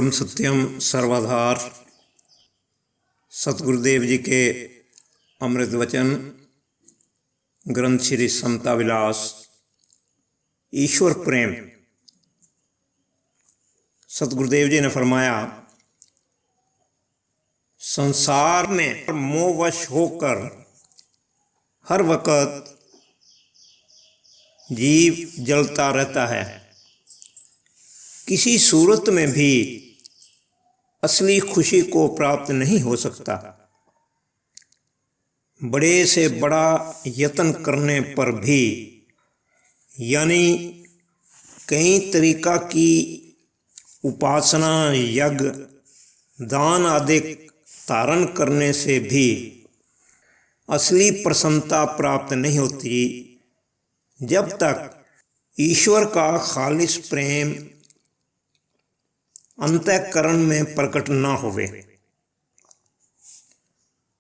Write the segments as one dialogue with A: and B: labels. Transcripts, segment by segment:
A: परम सत्यम सर्वाधार सतगुरुदेव जी के अमृत वचन ग्रंथ श्री समता विलास ईश्वर प्रेम। सतगुरुदेव जी ने फरमाया, संसार में मोहवश होकर हर वक्त जीव जलता रहता है। किसी सूरत में भी असली खुशी को प्राप्त नहीं हो सकता। बड़े से बड़ा यत्न करने पर भी, यानी कई तरीका की उपासना, यज्ञ, दान आदि धारण करने से भी असली प्रसन्नता प्राप्त नहीं होती जब तक ईश्वर का खालिस प्रेम अंतःकरण में प्रकट न होवे।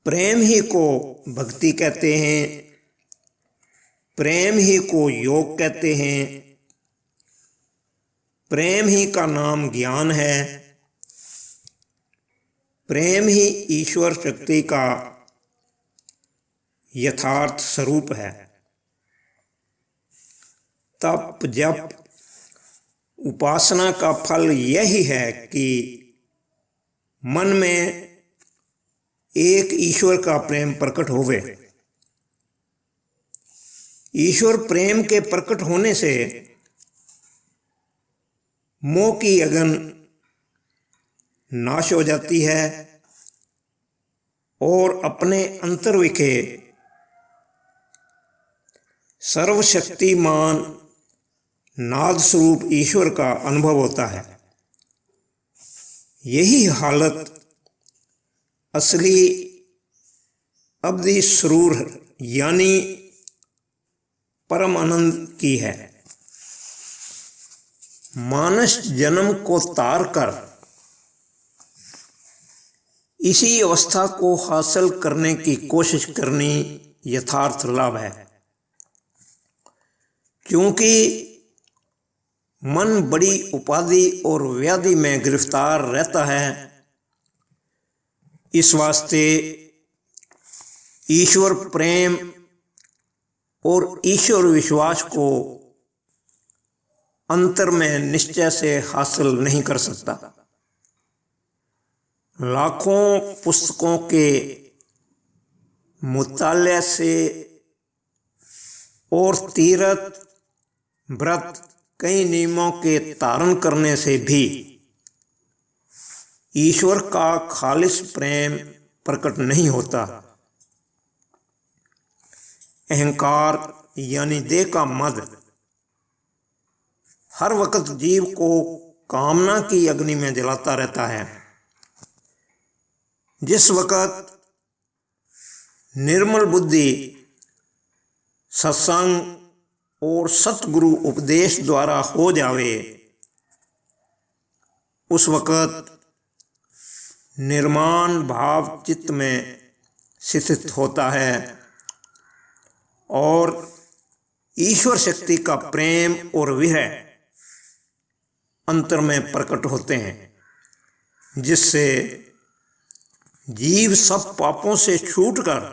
A: प्रेम ही को भक्ति कहते हैं, प्रेम ही को योग कहते हैं, प्रेम ही का नाम ज्ञान है, प्रेम ही ईश्वर शक्ति का यथार्थ स्वरूप है। तप जप उपासना का फल यही है कि मन में एक ईश्वर का प्रेम प्रकट होवे। ईश्वर प्रेम के प्रकट होने से मोह की अगन नाश हो जाती है और अपने अंतर्विखे सर्वशक्तिमान नाद स्वरूप ईश्वर का अनुभव होता है। यही हालत असली अब्दी सुरूर यानी परम आनंद की है। मानस जन्म को तार कर इसी अवस्था को हासिल करने की कोशिश करनी यथार्थ लाभ है, क्योंकि मन बड़ी उपाधि और व्याधि में गिरफ्तार रहता है। इस वास्ते ईश्वर प्रेम और ईश्वर विश्वास को अंतर में निश्चय से हासिल नहीं कर सकता। लाखों पुस्तकों के मुताले से और तीर्थ व्रत कई नियमों के धारण करने से भी ईश्वर का खालिस प्रेम प्रकट नहीं होता। अहंकार यानी देह का मद हर वक्त जीव को कामना की अग्नि में जलाता रहता है। जिस वक्त निर्मल बुद्धि सत्संग और सतगुरु उपदेश द्वारा हो जावे, उस वक्त निर्माण भाव चित्त में स्थित होता है और ईश्वर शक्ति का प्रेम और विरह अंतर में प्रकट होते हैं, जिससे जीव सब पापों से छूटकर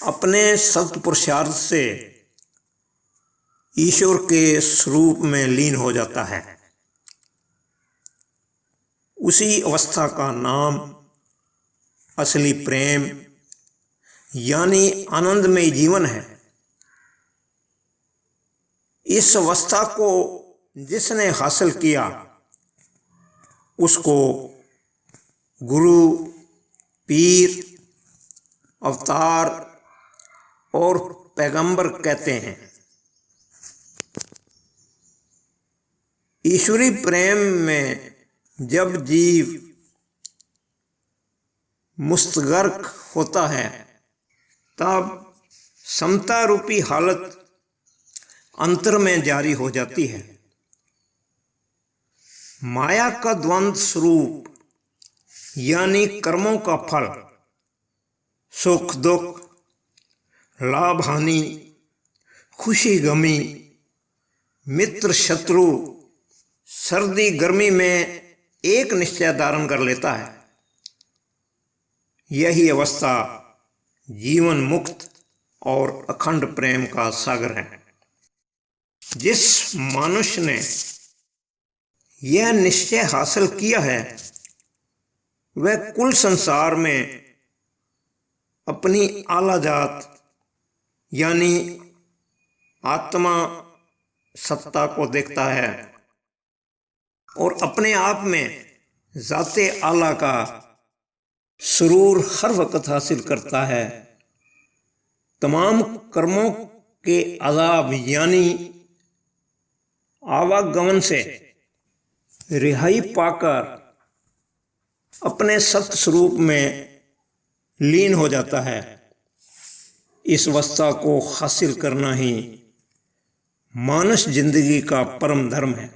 A: अपने सत्पुरुषार्थ से ईश्वर के स्वरूप में लीन हो जाता है। उसी अवस्था का नाम असली प्रेम यानी आनंदमय जीवन है। इस अवस्था को जिसने हासिल किया उसको गुरु, पीर, अवतार और पैगंबर कहते हैं। ईश्वरी प्रेम में जब जीव मुस्तगर्क होता है तब समता रूपी हालत अंतर में जारी हो जाती है। माया का द्वंद्व स्वरूप यानी कर्मों का फल, सुख दुख, लाभ हानि, खुशी गमी, मित्र शत्रु, सर्दी गर्मी में एक निश्चय धारण कर लेता है। यही अवस्था जीवन मुक्त और अखंड प्रेम का सागर है। जिस मनुष्य ने यह निश्चय हासिल किया है वह कुल संसार में अपनी आला जात यानी आत्मा सत्ता को देखता है और अपने आप में जाते आला का सुरूर हर वक्त हासिल करता है। तमाम कर्मों के अज़ाब यानी आवागमन से रिहाई पाकर अपने सत्य स्वरूप में लीन हो जाता है। इस अवस्था को हासिल करना ही मानस जिंदगी का परम धर्म है।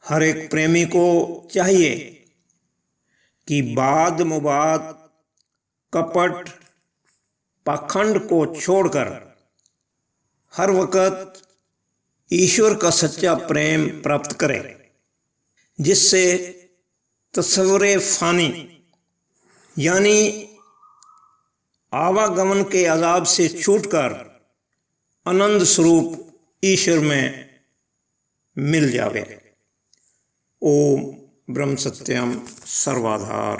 A: हर एक प्रेमी को चाहिए कि वाद मुवाद कपट पाखंड को छोड़कर हर वक्त ईश्वर का सच्चा प्रेम प्राप्त करे, जिससे तस्वुरे फानी यानी आवागमन के अजाब से छूटकर आनंद स्वरूप ईश्वर में मिल जावे। ओम ब्रह्म सत्यम सर्वाधार।